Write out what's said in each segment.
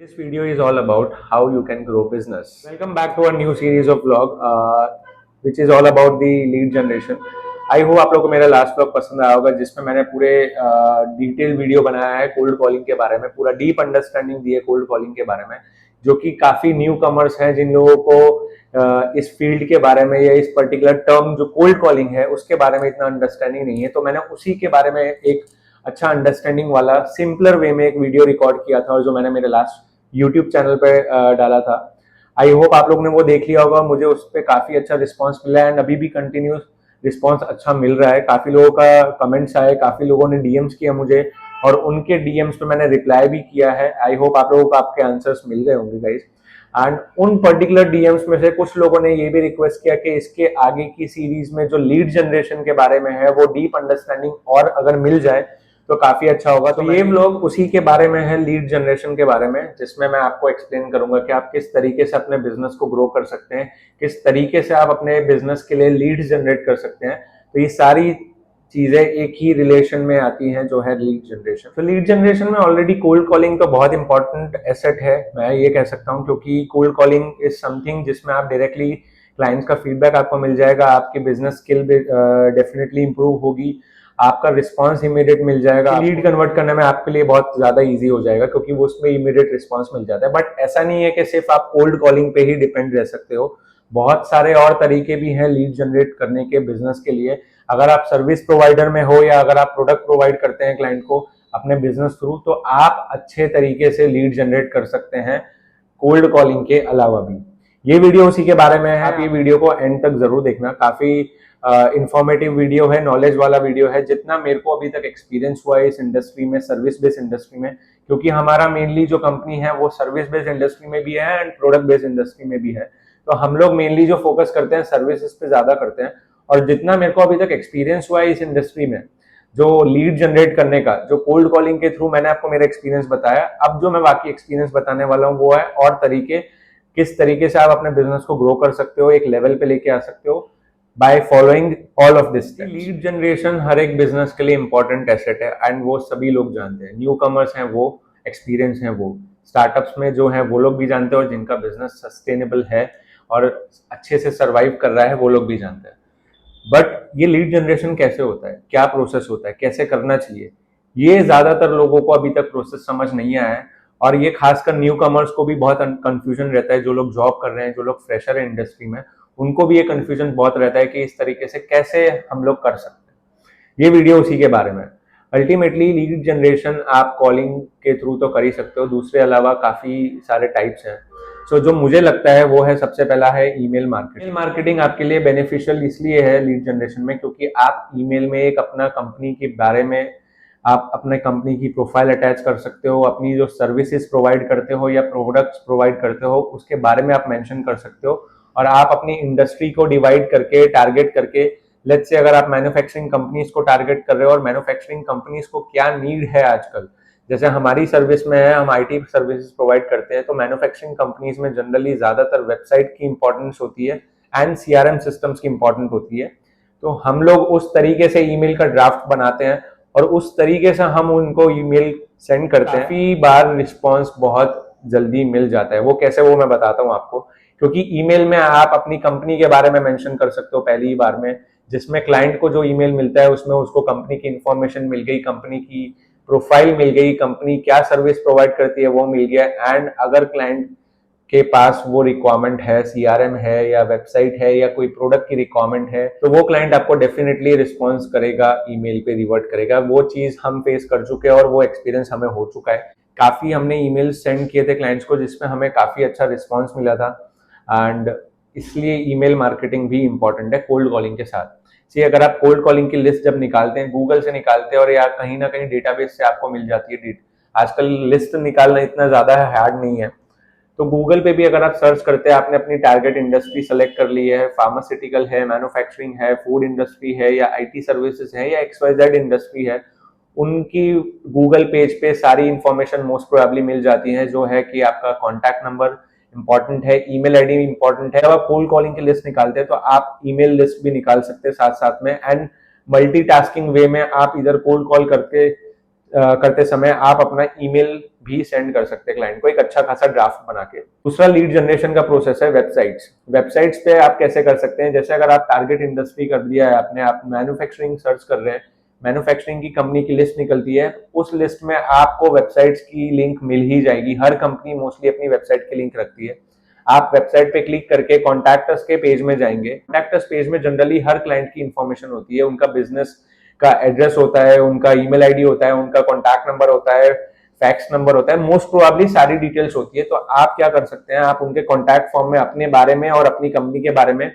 This video is all about how you can grow business. Welcome back to a new series of vlog, which is all about the lead generation. I hope आप लोगों को मेरा last vlog पसंद आया होगा जिसमें मैंने पूरे डिटेल वीडियो बनाया है कोल्ड कॉलिंग के बारे में, पूरा डीप अंडरस्टैंडिंग दी है कोल्ड कॉलिंग के बारे में, जो कि काफी न्यू कमर्स हैं जिन लोगों को इस फील्ड के बारे में या इस पर्टिकुलर टर्म जो कोल्ड कॉलिंग है उसके बारे में इतना अंडरस्टैंडिंग नहीं है। तो मैंने उसी के बारे में एक अच्छा अंडरस्टैंडिंग वाला सिंपलर वे में एक वीडियो रिकॉर्ड किया था और जो मैंने मेरे लास्ट यूट्यूब चैनल पे डाला था। आई होप आप लोगों ने वो देख लिया होगा। मुझे उस पर काफी अच्छा रिस्पॉन्स मिला है एंड अभी भी कंटिन्यूस रिस्पॉन्स अच्छा मिल रहा है। काफी लोगों का कमेंट्स आए, काफी लोगों ने डीएम्स किया मुझे और उनके डीएम्स पे मैंने रिप्लाई भी किया है। आई होप आप लोगों को आपके आंसर्स मिल गए होंगे गाइस। एंड उन पर्टिकुलर डीएम्स में से कुछ लोगों ने ये भी रिक्वेस्ट किया कि इसके आगे की सीरीज में जो लीड जनरेशन के बारे में है वो डीप अंडरस्टैंडिंग और अगर मिल जाए तो काफी अच्छा होगा। तो ये व्लॉग उसी के बारे में है, लीड जनरेशन के बारे में, जिसमें मैं आपको एक्सप्लेन करूंगा कि आप किस तरीके से अपने बिजनेस को ग्रो कर सकते हैं, किस तरीके से आप अपने बिजनेस के लिए लीड्स जनरेट कर सकते हैं। तो ये सारी चीजें एक ही रिलेशन में आती हैं जो है लीड जनरेशन। तो लीड जनरेशन में ऑलरेडी कोल्ड कॉलिंग तो बहुत इंपॉर्टेंट एसेट है, मैं ये कह सकता हूँ, क्योंकि कोल्ड कॉलिंग इज समथिंग जिसमें आप डायरेक्टली क्लाइंट्स का फीडबैक आपको मिल जाएगा, आपकी बिजनेस स्किल डेफिनेटली इंप्रूव होगी, आपका रिस्पांस इमीडिएट मिल जाएगा, लीड कन्वर्ट करने में आपके लिए बहुत ज्यादा इजी हो जाएगा क्योंकि वो उसमें इमीडिएट रिस्पांस मिल जाता है। बट ऐसा नहीं है कि सिर्फ आप कोल्ड कॉलिंग पे ही डिपेंड रह सकते हो, बहुत सारे और तरीके भी हैं लीड जनरेट करने के बिजनेस के लिए। अगर आप सर्विस प्रोवाइडर में हो या अगर आप प्रोडक्ट प्रोवाइड करते हैं क्लाइंट को अपने बिजनेस थ्रू, तो आप अच्छे तरीके से लीड जनरेट कर सकते हैं कोल्ड कॉलिंग के अलावा भी। ये वीडियो उसी के बारे में है, आप ये वीडियो को एंड तक जरूर देखना। काफी इंफॉर्मेटिव वीडियो है, नॉलेज वाला वीडियो है, जितना मेरे को अभी तक एक्सपीरियंस हुआ है इस इंडस्ट्री में, सर्विस बेस्ड इंडस्ट्री में, क्योंकि हमारा मेनली जो कंपनी है वो सर्विस बेस्ड इंडस्ट्री में भी है एंड प्रोडक्ट बेस्ड इंडस्ट्री में भी है। तो हम लोग मेनली जो फोकस करते हैं सर्विसेज पे ज्यादा करते हैं। और जितना मेरे को अभी तक एक्सपीरियंस हुआ है इस इंडस्ट्री में जो लीड जनरेट करने का, जो कोल्ड कॉलिंग के थ्रू मैंने आपको मेरा एक्सपीरियंस बताया, अब जो मैं बाकी एक्सपीरियंस बताने वाला हूँ वो है और तरीके, किस तरीके से आप अपने बिजनेस को ग्रो कर सकते हो, एक लेवल पे लेके आ सकते हो by following all of this. Lead generation हर एक बिजनेस के लिए इंपॉर्टेंट एसेट है एंड वो सभी लोग जानते हैं। न्यू कमर्स हैं वो, एक्सपीरियंस हैं वो, स्टार्टअप्स में जो है वो लोग भी जानते हैं और जिनका बिजनेस सस्टेनेबल है और अच्छे से सर्वाइव कर रहा है वो लोग भी जानते हैं। बट ये लीड जनरेशन कैसे होता है, क्या प्रोसेस होता है, कैसे करना चाहिए, ये ज्यादातर लोगों को अभी तक प्रोसेस समझ नहीं आया है। और ये खासकर न्यू कमर्स को भी बहुत कंफ्यूजन रहता है, जो लोग जॉब कर रहे हैं, जो लोग फ्रेशर है इंडस्ट्री में, उनको भी ये कंफ्यूजन बहुत रहता है कि इस तरीके से कैसे हम लोग कर सकते हैं। ये वीडियो उसी के बारे में। अल्टीमेटली लीड जनरेशन आप कॉलिंग के थ्रू तो कर ही सकते हो, दूसरे अलावा काफी सारे टाइप्स हैं। सो जो मुझे लगता है वो है, सबसे पहला है ईमेल मार्केटिंग। ईमेल मार्केटिंग आपके लिए बेनिफिशियल इसलिए है लीड जनरेशन में क्योंकि आप ईमेल में एक अपना कंपनी के बारे में, आप अपने कंपनी की प्रोफाइल अटैच कर सकते हो, अपनी जो सर्विसेज प्रोवाइड करते हो या प्रोडक्ट्स प्रोवाइड करते हो उसके बारे में आप मेंशन कर सकते हो। और आप अपनी इंडस्ट्री को डिवाइड करके, टारगेट करके, लेट्स से अगर आप मैन्युफैक्चरिंग कंपनीज को टारगेट कर रहे हो और मैन्युफैक्चरिंग कंपनीज को क्या नीड है आजकल, जैसे हमारी सर्विस में है, हम आईटी सर्विसेज प्रोवाइड करते हैं, तो मैन्युफैक्चरिंग कंपनीज में जनरली ज्यादातर वेबसाइट की इंपॉर्टेंस होती है एंड सीआरएम सिस्टम्स की इंपॉर्टेंट होती है। तो हम लोग उस तरीके से ईमेल का ड्राफ्ट बनाते हैं और उस तरीके से हम उनको ईमेल सेंड करते हैं। काफी बार रिस्पॉन्स बहुत जल्दी मिल जाता है। वो कैसे, वो मैं बताता हूँ आपको। क्योंकि ईमेल में आप अपनी कंपनी के बारे में मेंशन कर सकते हो पहली बार में, जिसमें क्लाइंट को जो ईमेल मिलता है उसमें उसको कंपनी की इंफॉर्मेशन मिल गई, कंपनी की प्रोफाइल मिल गई, कंपनी क्या सर्विस प्रोवाइड करती है वो मिल गया। एंड अगर क्लाइंट के पास वो रिक्वायरमेंट है, सीआरएम है या वेबसाइट है या कोई प्रोडक्ट की रिक्वायरमेंट है, तो वो क्लाइंट आपको डेफिनेटली रिस्पॉन्स करेगा, ईमेल पे रिवर्ट करेगा। वो चीज हम फेस कर चुके हैं और वो एक्सपीरियंस हमें हो चुका है। काफी हमने ईमेल सेंड किए थे क्लाइंट्स को जिसमें हमें काफी अच्छा रिस्पॉन्स मिला था। एंड इसलिए ईमेल मार्केटिंग भी इंपॉर्टेंट है कोल्ड कॉलिंग के साथ। सी अगर आप कोल्ड कॉलिंग की लिस्ट जब निकालते हैं, गूगल से निकालते हैं और या कहीं ना कहीं डेटाबेस से आपको मिल जाती है, आजकल लिस्ट निकालना इतना ज्यादा हार्ड नहीं है। तो गूगल पे भी अगर आप सर्च करते हैं, आपने अपनी टारगेट इंडस्ट्री सेलेक्ट कर ली है, फार्मास्यूटिकल है, मैन्युफैक्चरिंग है, फूड इंडस्ट्री है या आईटी सर्विसेज है या XYZ इंडस्ट्री है, उनकी गूगल पेज पे सारी इंफॉर्मेशन मोस्ट प्रोबेबली मिल जाती है, जो है कि आपका कॉन्टैक्ट नंबर इंपॉर्टेंट है, ईमेल आईडी इंपॉर्टेंट है। जब आप कोल्ड कॉलिंग की लिस्ट निकालते हैं तो आप ईमेल लिस्ट भी निकाल सकते हैं साथ साथ में। एंड मल्टीटास्किंग वे में आप इधर कोल्ड कॉल करके करते समय आप अपना ईमेल भी सेंड कर सकते हैं क्लाइंट को, एक अच्छा खासा ड्राफ्ट बना के। दूसरा लीड जनरेशन का प्रोसेस है वेबसाइट्स। वेबसाइट्स पे आप कैसे कर सकते हैं, जैसे अगर आप टारगेट इंडस्ट्री कर दिया है आपने, आप मैन्युफैक्चरिंग सर्च कर रहे हैं, मैन्युफैक्चरिंग की कंपनी की लिस्ट निकलती है, उस लिस्ट में आपको वेबसाइट्स की लिंक मिल ही जाएगी। हर कंपनी मोस्टली अपनी वेबसाइट की लिंक रखती है। आप वेबसाइट पे क्लिक करके कॉन्टैक्ट अस के पेज में जाएंगे। कॉन्टैक्ट अस पेज में जनरली हर क्लाइंट की इंफॉर्मेशन होती है, उनका बिजनेस का एड्रेस होता है, उनका ईमेल आईडी होता है, उनका कॉन्टैक्ट नंबर होता है, फैक्स नंबर होता है, मोस्ट प्रोबेबली सारी डिटेल्स होती है। तो आप क्या कर सकते हैं, आप उनके कॉन्टैक्ट फॉर्म में अपने बारे में और अपनी कंपनी के बारे में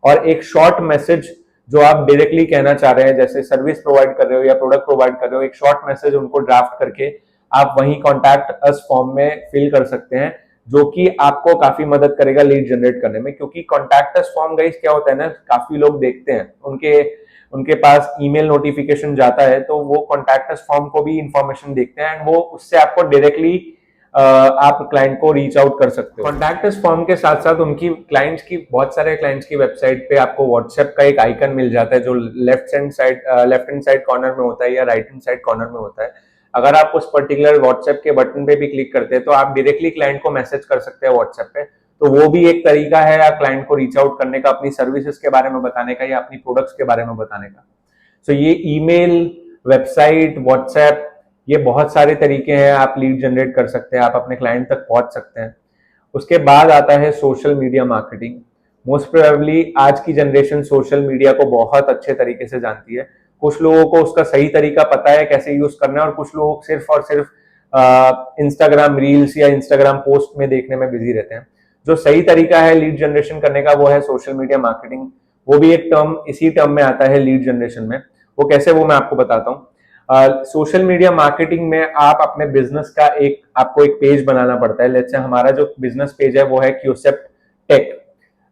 और एक शॉर्ट मैसेज जो आप डायरेक्टली कहना चाह रहे हैं, जैसे सर्विस प्रोवाइड कर रहे हो या प्रोडक्ट प्रोवाइड कर रहे हो, एक शॉर्ट मैसेज उनको ड्राफ्ट करके आप वही कॉन्टैक्ट अस फॉर्म में फिल कर सकते हैं, जो कि आपको काफी मदद करेगा लीड जनरेट करने में। क्योंकि कॉन्टैक्ट अस फॉर्म गाइस क्या होता है ना, काफी लोग देखते हैं, उनके पास ईमेल नोटिफिकेशन जाता है, तो वो कॉन्टैक्ट अस फॉर्म को भी इंफॉर्मेशन देखते हैं एंड वो उससे आपको डायरेक्टली आप क्लाइंट को रीच आउट कर सकते हो। कॉन्टैक्ट अस फॉर्म के साथ साथ उनकी क्लाइंट्स की, बहुत सारे क्लाइंट्स की वेबसाइट पे आपको व्हाट्सएप का एक आइकन मिल जाता है, जो लेफ्ट हैंड साइड कॉर्नर में होता है या राइट हैंड साइड कॉर्नर में होता है। अगर आप उस पर्टिकुलर व्हाट्सएप के बटन पे भी क्लिक करते हैं तो आप डायरेक्टली क्लाइंट को मैसेज कर सकते हैं व्हाट्सएप पे। तो वो भी एक तरीका है आप क्लाइंट को रीच आउट करने का, अपनी सर्विसेज के बारे में बताने का या अपनी प्रोडक्ट्स के बारे में बताने का। सो ये ईमेल, वेबसाइट, व्हाट्सएप, ये बहुत सारे तरीके हैं आप लीड जनरेट कर सकते हैं, आप अपने क्लाइंट तक पहुंच सकते हैं। उसके बाद आता है social media marketing. Most probably आज की जनरेशन सोशल मीडिया को बहुत अच्छे तरीके से जानती है। कुछ लोगों को उसका सही तरीका पता है कैसे यूज करना है, और कुछ लोग सिर्फ और सिर्फ इंस्टाग्राम रील्स या इंस्टाग्राम पोस्ट में देखने में बिजी रहते हैं। जो सही तरीका है लीड जनरेशन करने का वो है सोशल मीडिया मार्केटिंग। वो भी एक टर्म इसी टर्म में आता है लीड जनरेशन में। वो कैसे, वो मैं आपको बताता हूँ। सोशल मीडिया मार्केटिंग में आप अपने बिजनेस का आपको एक पेज बनाना पड़ता है। लेट्स से हमारा जो बिजनेस पेज है वो है क्यूसेप्ट टेक।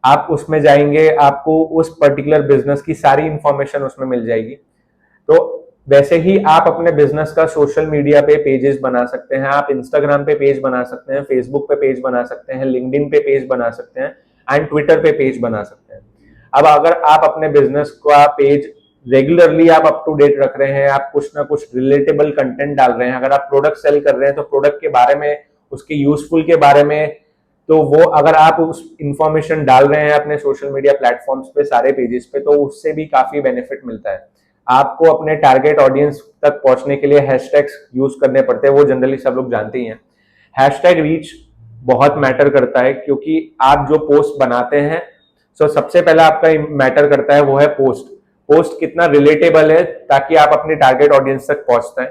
आप उसमें जाएंगे, आपको उस पर्टिकुलर बिजनेस की सारी इंफॉर्मेशन उसमें मिल जाएगी। तो वैसे ही आप अपने बिजनेस का सोशल मीडिया पे पेजेस बना सकते हैं। आप इंस्टाग्राम पे पेज बना सकते हैं, फेसबुक पे पेज बना सकते हैं, लिंक्डइन पे पेज बना सकते हैं एंड ट्विटर पे पेज बना सकते हैं। अब अगर आप अपने बिजनेस का पेज रेगुलरली आप अप टू डेट रख रहे हैं, आप कुछ ना कुछ रिलेटेबल कंटेंट डाल रहे हैं, अगर आप प्रोडक्ट सेल कर रहे हैं तो प्रोडक्ट के बारे में, उसके यूजफुल के बारे में, तो वो अगर आप उस इंफॉर्मेशन डाल रहे हैं अपने सोशल मीडिया प्लेटफॉर्म्स पे, सारे पेजेस पे, तो उससे भी काफी बेनिफिट मिलता है। आपको अपने टारगेट ऑडियंस तक पहुंचने के लिए हैशटैग्स यूज करने पड़ते हैं, वो जनरली सब लोग जानते ही हैं। हैशटैग रीच बहुत मैटर करता है, क्योंकि आप जो पोस्ट बनाते हैं, सो सबसे पहला आपका मैटर करता है वो है पोस्ट कितना रिलेटेबल है, ताकि आप अपने टारगेट ऑडियंस तक पहुंचते हैं।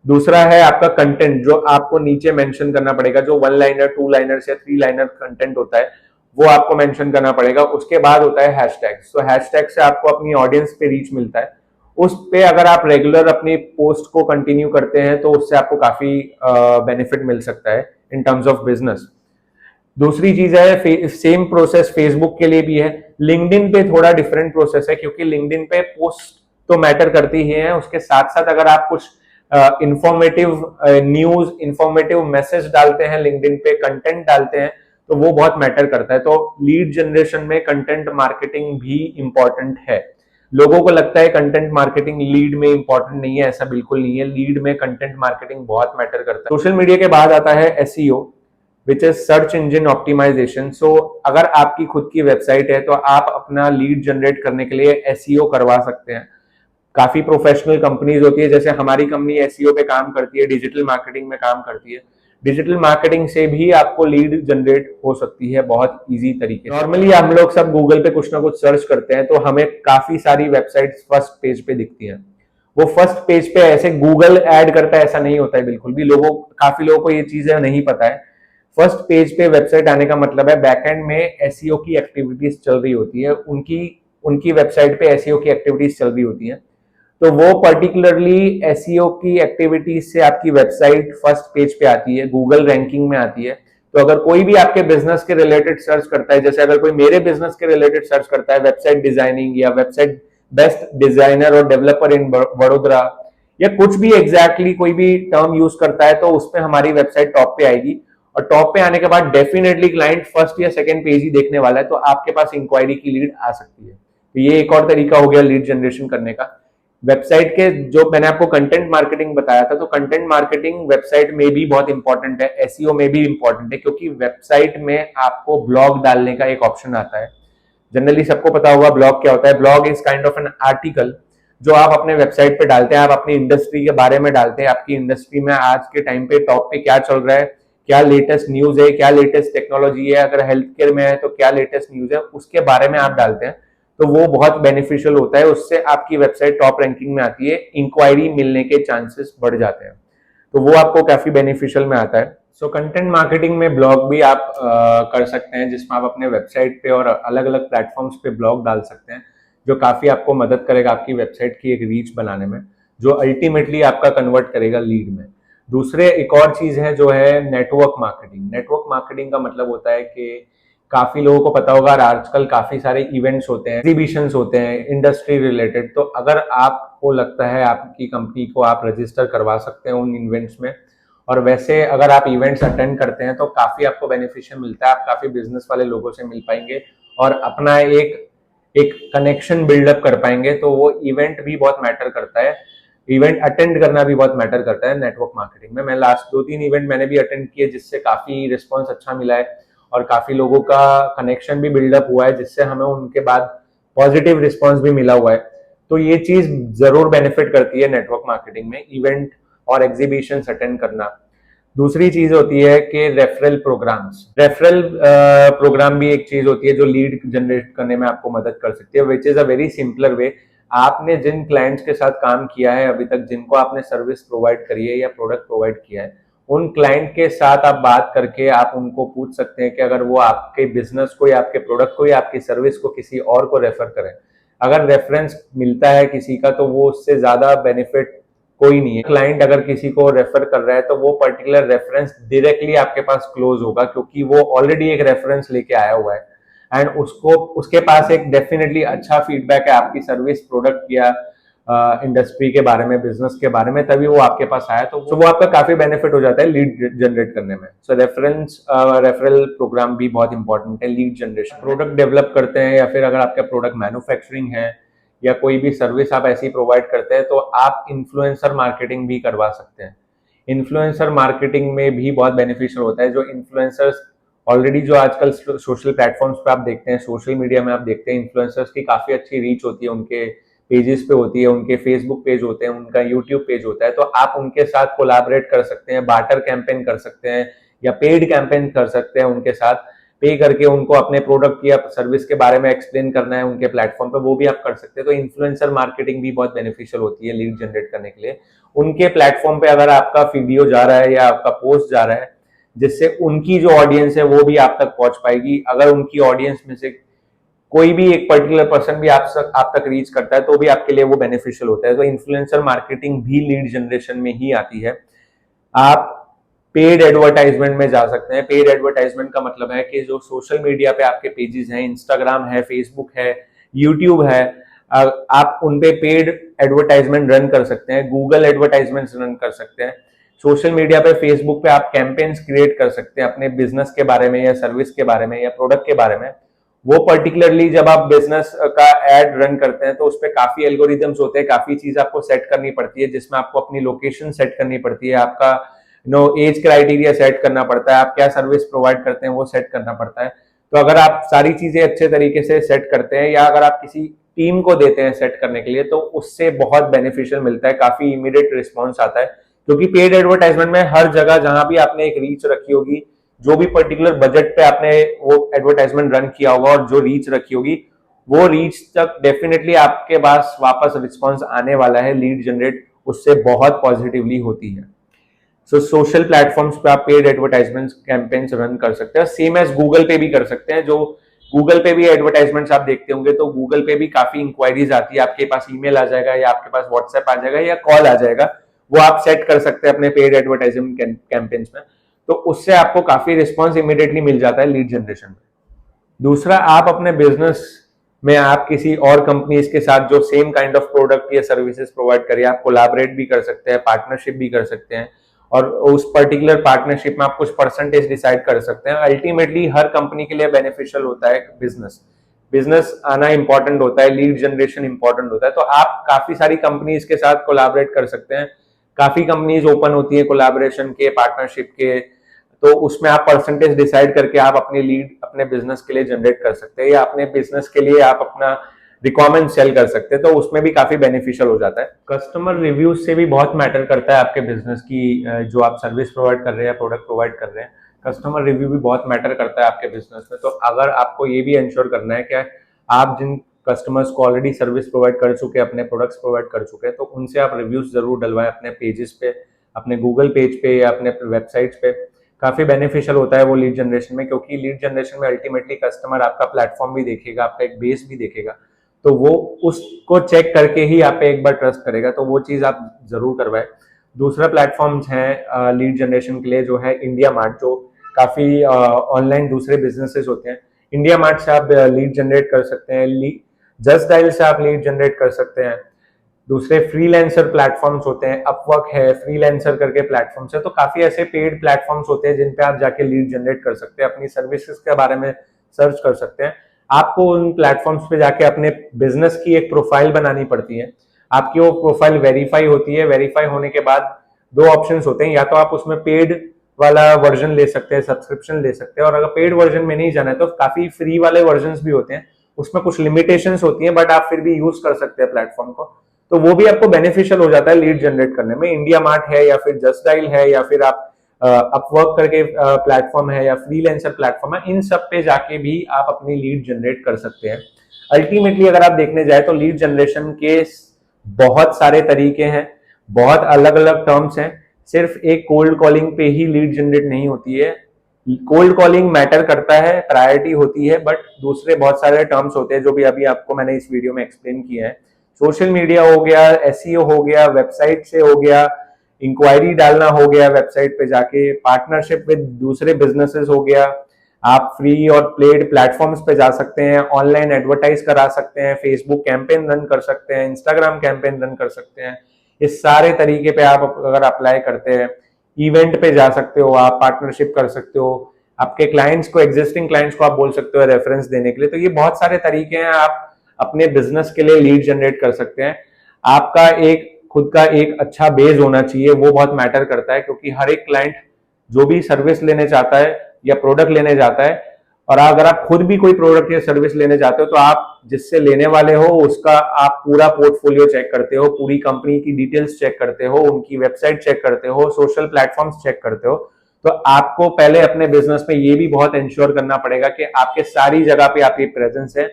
दूसरा है आपका कंटेंट, जो आपको नीचे मेंशन करना पड़ेगा, जो 1 लाइनर, 2 लाइनर या 3 लाइनर कंटेंट होता है वो आपको मेंशन करना पड़ेगा। उसके बाद होता है हैशटैग। तो हैशटैग से आपको अपनी ऑडियंस पे रीच मिलता है। उस पे अगर आप रेगुलर अपनी पोस्ट को कंटिन्यू करते हैं तो उससे आपको काफी बेनिफिट मिल सकता है इन टर्म्स ऑफ बिजनेस। दूसरी चीज है, सेम प्रोसेस फेसबुक के लिए भी है। लिंक्डइन पे थोड़ा डिफरेंट प्रोसेस है, क्योंकि लिंक्डइन पे पोस्ट तो मैटर करती ही है, उसके साथ साथ अगर आप कुछ इंफॉर्मेटिव न्यूज, इंफॉर्मेटिव मैसेज डालते हैं, लिंक्डइन पे कंटेंट डालते हैं, तो वो बहुत मैटर करता है। तो लीड जनरेशन में कंटेंट मार्केटिंग भी इंपॉर्टेंट है। लोगों को लगता है कंटेंट मार्केटिंग लीड में इंपॉर्टेंट नहीं है, ऐसा बिल्कुल नहीं है। लीड में कंटेंट मार्केटिंग बहुत मैटर करता है। सोशल मीडिया के बाद आता है SEO, which is search engine optimisation. So अगर आपकी खुद की वेबसाइट है तो आप अपना लीड जनरेट करने के लिए एसईओ करवा सकते हैं। काफी प्रोफेशनल कंपनीज होती है, जैसे हमारी कंपनी एसईओ पे काम करती है, डिजिटल मार्केटिंग में काम करती है। डिजिटल मार्केटिंग से भी आपको लीड जनरेट हो सकती है बहुत इजी तरीके से। नॉर्मली हम लोग सब गूगल पे कुछ ना कुछ सर्च करते हैं तो हमें काफी सारी वेबसाइट्स फर्स्ट पेज पे दिखती हैं। वो फर्स्ट पेज पे ऐसे गूगल ऐड करता है ऐसा नहीं होता है बिल्कुल भी। काफी लोगों को ये चीजें नहीं पता है। फर्स्ट पेज पे वेबसाइट आने का मतलब है बैकएंड में एसईओ की एक्टिविटीज चल रही होती है, उनकी वेबसाइट पे एसईओ की एक्टिविटीज चल रही होती है। तो वो पर्टिकुलरली एसईओ की एक्टिविटीज से आपकी वेबसाइट फर्स्ट पेज पे आती है, गूगल रैंकिंग में आती है। तो अगर कोई भी आपके बिजनेस के रिलेटेड सर्च करता है, जैसे अगर कोई मेरे बिजनेस के रिलेटेड सर्च करता है, वेबसाइट डिजाइनिंग या वेबसाइट बेस्ट डिजाइनर और डेवलपर इन वडोदरा, या कुछ भी एग्जैक्टली कोई भी टर्म यूज करता है, तो उसमें हमारी वेबसाइट टॉप पे आएगी। और टॉप पे आने के बाद डेफिनेटली क्लाइंट फर्स्ट या सेकंड पेज ही देखने वाला है, तो आपके पास इंक्वायरी की लीड आ सकती है। तो ये एक और तरीका हो गया लीड जनरेशन करने का। वेबसाइट के जो मैंने आपको कंटेंट मार्केटिंग बताया था, तो कंटेंट मार्केटिंग वेबसाइट में भी बहुत इंपॉर्टेंट है, एसईओ में भी इंपॉर्टेंट है, क्योंकि वेबसाइट में आपको ब्लॉग डालने का एक ऑप्शन आता है। जनरली सबको पता होगा ब्लॉग क्या होता है। Blog is kind of an article जो आप अपने वेबसाइट पे डालते हैं, आप अपनी इंडस्ट्री के बारे में डालते हैं, आपकी इंडस्ट्री में आज के टाइम पे टॉप पे क्या चल रहा है, क्या लेटेस्ट न्यूज है, क्या लेटेस्ट टेक्नोलॉजी है, अगर हेल्थ केयर में है तो क्या लेटेस्ट न्यूज है, उसके बारे में आप डालते हैं। तो वो बहुत बेनिफिशियल होता है, उससे आपकी वेबसाइट टॉप रैंकिंग में आती है, इंक्वायरी मिलने के चांसेस बढ़ जाते हैं, तो वो आपको काफी बेनिफिशियल में आता है। सो कंटेंट मार्केटिंग में ब्लॉग भी आप कर सकते हैं, जिसमें आप अपने वेबसाइट पे और अलग अलग प्लेटफॉर्म्स पे ब्लॉग डाल सकते हैं, जो काफी आपको मदद करेगा आपकी वेबसाइट की एक रीच बनाने में, जो अल्टीमेटली आपका कन्वर्ट करेगा लीड में। दूसरे एक और चीज है जो है नेटवर्क मार्केटिंग। नेटवर्क मार्केटिंग का मतलब होता है कि काफी लोगों को पता होगा आजकल काफी सारे इवेंट्स होते हैं, एग्जीबिशंस होते हैं इंडस्ट्री रिलेटेड, तो अगर आपको लगता है आपकी कंपनी को आप रजिस्टर करवा सकते हैं उन इवेंट्स में, और वैसे अगर आप इवेंट्स अटेंड करते हैं तो काफी आपको बेनिफिशियल मिलता है, आप काफी बिजनेस वाले लोगों से मिल पाएंगे और अपना एक एक कनेक्शन बिल्डअप कर पाएंगे, तो वो इवेंट भी बहुत मैटर करता है, इवेंट अटेंड करना भी बहुत मैटर करता है नेटवर्क मार्केटिंग में। मैं लास्ट 2-3 इवेंट मैंने भी अटेंड किए, जिससे काफी रिस्पॉन्स अच्छा मिला है और काफी लोगों का कनेक्शन भी बिल्डअप हुआ है, जिससे हमें उनके बाद पॉजिटिव रिस्पॉन्स भी मिला हुआ है। तो ये चीज जरूर बेनिफिट करती है नेटवर्क मार्केटिंग में, इवेंट और एग्जीबिशन अटेंड करना। दूसरी चीज होती है कि रेफरल प्रोग्राम्स। रेफरल प्रोग्राम भी एक चीज होती है जो लीड जनरेट करने में आपको मदद कर सकती है, which is a very simpler way. आपने जिन क्लाइंट्स के साथ काम किया है अभी तक, जिनको आपने सर्विस प्रोवाइड करी है या प्रोडक्ट प्रोवाइड किया है, उन क्लाइंट के साथ आप बात करके आप उनको पूछ सकते हैं कि अगर वो आपके बिजनेस को या आपके प्रोडक्ट को या आपकी सर्विस को किसी और को रेफर करें। अगर रेफरेंस मिलता है किसी का तो वो उससे ज्यादा बेनिफिट कोई नहीं है। क्लाइंट अगर किसी को रेफर कर रहा है तो वो पर्टिकुलर रेफरेंस डायरेक्टली आपके पास क्लोज होगा, क्योंकि वो ऑलरेडी एक रेफरेंस लेके आया हुआ है एंड उसको उसके पास एक डेफिनेटली अच्छा फीडबैक है आपकी सर्विस प्रोडक्ट या इंडस्ट्री के बारे में, बिजनेस के बारे में, तभी वो आपके पास आया, तो वो आपका काफी बेनिफिट हो जाता है लीड जनरेट करने में। सो रेफरल प्रोग्राम भी बहुत इंपॉर्टेंट है लीड जनरेशन। प्रोडक्ट डेवलप करते हैं या फिर अगर आपका प्रोडक्ट मैन्युफैक्चरिंग है या कोई भी सर्विस आप ऐसी प्रोवाइड करते हैं, तो आप इन्फ्लुएंसर मार्केटिंग भी करवा सकते हैं। इन्फ्लुएंसर मार्केटिंग में भी बहुत बेनिफिशियल होता है। जो इन्फ्लुएंसर्स ऑलरेडी जो आजकल सोशल प्लेटफॉर्म्स पे आप देखते हैं, सोशल मीडिया में आप देखते हैं, इन्फ्लुएंसर्स की काफी अच्छी रीच होती है, उनके पेजेस पे होती है, उनके फेसबुक पेज होते हैं, उनका यूट्यूब पेज होता है, तो आप उनके साथ कोलैबोरेट कर सकते हैं, बार्टर कैंपेन कर सकते हैं या पेड कैंपेन कर सकते हैं, उनके साथ पे करके उनको अपने प्रोडक्ट या सर्विस के बारे में एक्सप्लेन करना है उनके प्लेटफॉर्म पे, वो भी आप कर सकते हैं। तो इन्फ्लुएंसर मार्केटिंग भी बहुत बेनिफिशियल होती है लीड जनरेट करने के लिए। उनके प्लेटफॉर्म पे अगर आपका वीडियो जा रहा है या आपका पोस्ट जा रहा है, जिससे उनकी जो ऑडियंस है वो भी आप तक पहुंच पाएगी। अगर उनकी ऑडियंस में से कोई भी एक पर्टिकुलर पर्सन भी आप तक रीच करता है तो भी आपके लिए वो बेनिफिशियल होता है। तो इन्फ्लुएंसर मार्केटिंग भी लीड जनरेशन में ही आती है। आप पेड एडवर्टाइजमेंट में जा सकते हैं। पेड एडवर्टाइजमेंट का मतलब है कि जो सोशल मीडिया पे आपके पेजेस हैं, इंस्टाग्राम है, फेसबुक है, यूट्यूब है, आप उन पे पेड एडवर्टाइजमेंट रन कर सकते हैं, गूगल एडवर्टाइजमेंट रन कर सकते हैं। सोशल मीडिया पे, फेसबुक पे आप कैंपेन्स क्रिएट कर सकते हैं अपने बिजनेस के बारे में या सर्विस के बारे में या प्रोडक्ट के बारे में। वो पर्टिकुलरली जब आप बिजनेस का एड रन करते हैं तो उस पर काफी एल्गोरिदम्स होते हैं, काफी चीज आपको सेट करनी पड़ती है, जिसमें आपको अपनी लोकेशन सेट करनी पड़ती है, आपका एज क्राइटेरिया सेट करना पड़ता है, आप क्या सर्विस प्रोवाइड करते हैं वो सेट करना पड़ता है। तो अगर आप सारी चीजें अच्छे तरीके से सेट करते हैं या अगर आप किसी टीम को देते हैं सेट करने के लिए, तो उससे बहुत बेनिफिशियल मिलता है, काफी इमीडिएट रिस्पॉन्स आता है। क्योंकि पेड एडवर्टाइजमेंट में हर जगह जहां भी आपने एक रीच रखी होगी, जो भी पर्टिकुलर बजट पे आपने वो एडवर्टाइजमेंट रन किया होगा और जो रीच रखी होगी, वो रीच तक डेफिनेटली आपके पास वापस रिस्पॉन्स आने वाला है, लीड जनरेट उससे बहुत पॉजिटिवली होती है। सो सोशल प्लेटफॉर्म्स पे आप पेड एडवर्टाइजमेंट कैंपेन्स रन कर सकते हैं, सेम एज गूगल पे भी कर सकते हैं। जो गूगल पे भी एडवर्टाइजमेंट्स आप देखते होंगे, तो गूगल पे भी काफी इंक्वायरीज आती है, आपके पास ईमेल आ जाएगा या आपके पास व्हाट्सएप आ जाएगा या कॉल आ जाएगा, वो आप सेट कर सकते हैं अपने पेड एडवर्टाइजमेंट कैंपेन्स में, तो उससे आपको काफी रिस्पॉन्स इमीडिएटली मिल जाता है लीड जनरेशन में। दूसरा, आप अपने बिजनेस में आप किसी और कंपनीज के साथ जो सेम काइंड ऑफ प्रोडक्ट या सर्विसेज प्रोवाइड करिए, आप कोलैबोरेट भी कर सकते हैं, पार्टनरशिप भी कर सकते हैं, और उस पर्टिकुलर पार्टनरशिप में आप कुछ परसेंटेज डिसाइड कर सकते हैं। अल्टीमेटली हर कंपनी के लिए बेनिफिशियल होता है बिजनेस। बिजनेस आना इंपॉर्टेंट होता है, लीड जनरेशन इंपॉर्टेंट होता है। तो आप काफी सारी कंपनीज के साथ कोलैबोरेट कर सकते हैं, काफी कंपनीज ओपन होती है कोलैबोरेशन के, पार्टनरशिप के, तो उसमें आप परसेंटेज डिसाइड करके आप अपनी लीड अपने बिजनेस के लिए जनरेट कर सकते हैं, या अपने बिजनेस के लिए आप अपना रिक्वायरमेंट सेल कर सकते हैं, तो उसमें भी काफी बेनिफिशियल हो जाता है। कस्टमर रिव्यूज से भी बहुत मैटर करता है आपके बिजनेस की, जो आप सर्विस प्रोवाइड कर रहे हैं, प्रोडक्ट प्रोवाइड कर रहे हैं, कस्टमर रिव्यू भी बहुत मैटर करता है आपके बिजनेस में। तो अगर आपको ये भी इंश्योर करना है कि आप जिन कस्टमर्स को ऑलरेडी सर्विस प्रोवाइड कर चुके हैं, अपने प्रोडक्ट्स प्रोवाइड कर चुके हैं, तो उनसे आप रिव्यूज जरूर डलवाएं अपने पेजेस पे, अपने गूगल पेज पे या अपने वेबसाइट्स पे। काफी बेनिफिशियल होता है वो लीड जनरेशन में, क्योंकि लीड जनरेशन में अल्टीमेटली कस्टमर आपका प्लेटफॉर्म भी देखेगा, आपका एक बेस भी देखेगा, तो वो उसको चेक करके ही आप पे एक बार ट्रस्ट करेगा, तो वो चीज आप जरूर करवाएं। दूसरा प्लेटफॉर्म्स है लीड जनरेशन के लिए, जो है इंडिया मार्ट, जो काफी ऑनलाइन दूसरे बिजनेसेस होते हैं। इंडिया मार्ट से आप लीड जनरेट कर सकते हैं, जस्ट डायल से आप लीड जनरेट कर सकते हैं। दूसरे फ्रीलांसर प्लेटफॉर्म्स होते हैं, अपवर्क है, फ्रीलांसर करके प्लेटफॉर्म्स है, तो काफी ऐसे पेड प्लेटफॉर्म्स होते हैं जिन पे आप जाके लीड जनरेट कर सकते हैं, अपनी सर्विसेज के बारे में सर्च कर सकते हैं। आपको उन प्लेटफॉर्म्स पे जाके अपने बिजनेस की एक प्रोफाइल बनानी पड़ती है, आपकी वो प्रोफाइल वेरीफाई होती है। वेरीफाई होने के बाद दो ऑप्शंस होते हैं, या तो आप उसमें पेड वाला वर्जन ले सकते हैं, सब्सक्रिप्शन ले सकते हैं, और अगर पेड वर्जन में नहीं जाना है तो काफी फ्री वाले वर्जन भी होते हैं, उसमें कुछ लिमिटेशंस होती हैं, बट आप फिर भी यूज कर सकते हैं प्लेटफॉर्म को, तो वो भी आपको बेनिफिशियल हो जाता है लीड जनरेट करने में। इंडिया मार्ट है, या फिर जस्ट डायल है, या फिर आप अपवर्क करके प्लेटफॉर्म है, या फ्रीलांसर प्लेटफॉर्म है, इन सब पे जाके भी आप अपनी लीड जनरेट कर सकते हैं। अल्टीमेटली अगर आप देखने जाए तो लीड जनरेशन के बहुत सारे तरीके हैं, बहुत अलग अलग टर्म्स हैं, सिर्फ एक कोल्ड कॉलिंग पे ही लीड जनरेट नहीं होती है। कोल्ड कॉलिंग मैटर करता है, प्रायोरिटी होती है, बट दूसरे बहुत सारे टर्म्स होते हैं जो भी अभी आपको मैंने इस वीडियो में एक्सप्लेन किया है। सोशल मीडिया हो गया, एसईओ हो गया, वेबसाइट से हो गया, इंक्वायरी डालना हो गया वेबसाइट पे जाके, पार्टनरशिप विद दूसरे बिजनेसेस हो गया, आप फ्री और पेड प्लेटफॉर्म्स पे जा सकते हैं, ऑनलाइन एडवर्टाइज करा सकते हैं, फेसबुक कैंपेन रन कर सकते हैं, इंस्टाग्राम कैंपेन रन कर सकते हैं। इस सारे तरीके पे आप अगर अप्लाई करते हैं, इवेंट पे जा सकते हो, आप पार्टनरशिप कर सकते हो, आपके क्लाइंट्स को, एग्जिस्टिंग क्लाइंट्स को आप बोल सकते हो रेफरेंस देने के लिए। तो ये बहुत सारे तरीके हैं, आप अपने बिजनेस के लिए लीड जनरेट कर सकते हैं। आपका एक खुद का एक अच्छा बेस होना चाहिए, वो बहुत मैटर करता है, क्योंकि हर एक क्लाइंट जो भी सर्विस लेने चाहता है या प्रोडक्ट लेने जाता है, और अगर आप खुद भी कोई प्रोडक्ट या सर्विस लेने जाते हो, तो आप जिससे लेने वाले हो उसका आप पूरा पोर्टफोलियो चेक करते हो, पूरी कंपनी की डिटेल्स चेक करते हो, उनकी वेबसाइट चेक करते हो, सोशल प्लेटफॉर्म्स चेक करते हो। तो आपको पहले अपने बिजनेस में ये भी बहुत इंश्योर करना पड़ेगा कि आपके सारी जगह पे आपकी प्रेजेंस है।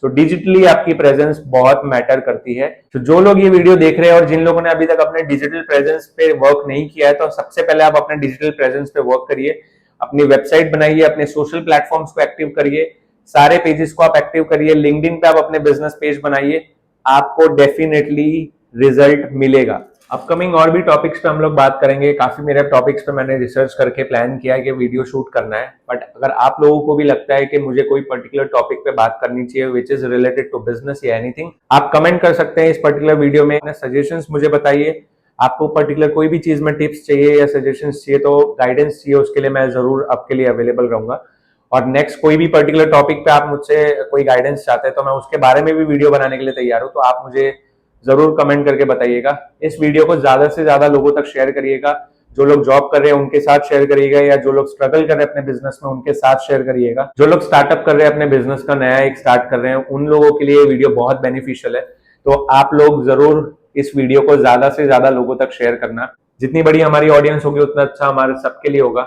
तो डिजिटली आपकी प्रेजेंस बहुत मैटर करती है। तो जो लोग ये वीडियो देख रहे हैं और जिन लोगों ने अभी तक अपने डिजिटल प्रेजेंस पे वर्क नहीं किया है, तो सबसे पहले आप अपने डिजिटल प्रेजेंस पे वर्क करिए, अपनी वेबसाइट बनाइए, अपने सोशल प्लेटफॉर्म्स को एक्टिव करिए, सारे पेजेस को आप एक्टिव करिए, लिंक्डइन पे आप अपने बिजनेस पेज बनाइए, आपको डेफिनेटली रिजल्ट मिलेगा। अपकमिंग और भी टॉपिक्स पे हम लोग बात करेंगे। काफी मेरे टॉपिक्स पे मैंने रिसर्च करके प्लान किया है कि वीडियो शूट करना है, बट अगर आप लोगों को भी लगता है कि मुझे कोई पर्टिकुलर टॉपिक पे बात करनी चाहिए which is related to business या एनीथिंग, आप कमेंट कर सकते हैं इस पर्टिकुलर वीडियो में, सजेशंस मुझे बताइए। आपको पर्टिकुलर कोई भी चीज में टिप्स चाहिए या सजेशंस चाहिए, तो गाइडेंस चाहिए, उसके लिए मैं जरूर आपके लिए अवेलेबल रहूंगा। और नेक्स्ट कोई भी पर्टिकुलर टॉपिक पे आप मुझसे कोई गाइडेंस चाहते हैं, तो मैं उसके बारे में भी वीडियो बनाने के लिए तैयार हूं, तो आप मुझे जरूर कमेंट करके बताइएगा। इस वीडियो को ज्यादा से ज्यादा लोगों तक शेयर करिएगा, जो लोग जॉब कर रहे हैं उनके साथ शेयर करिएगा, या जो लोग स्ट्रगल कर रहे हैं अपने बिजनेस में उनके साथ शेयर करिएगा। जो लोग स्टार्टअप कर रहे हैं, अपने बिजनेस का नया एक स्टार्ट कर रहे हैं, उन लोगों के लिए वीडियो बहुत बेनिफिशियल है। तो आप लोग जरूर इस वीडियो को ज्यादा से ज्यादा लोगों तक शेयर करना। जितनी बड़ी हमारी ऑडियंस होगी उतना अच्छा हमारे सबके लिए होगा।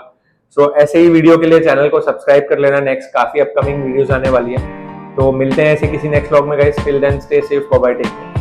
सो ऐसे ही वीडियो के लिए चैनल को सब्सक्राइब कर लेना, नेक्स्ट काफी अपकमिंग वीडियोस आने वाली है। तो मिलते हैं ऐसे किसी नेक्स्ट व्लॉग में guys, till then stay safe, bye bye, take care.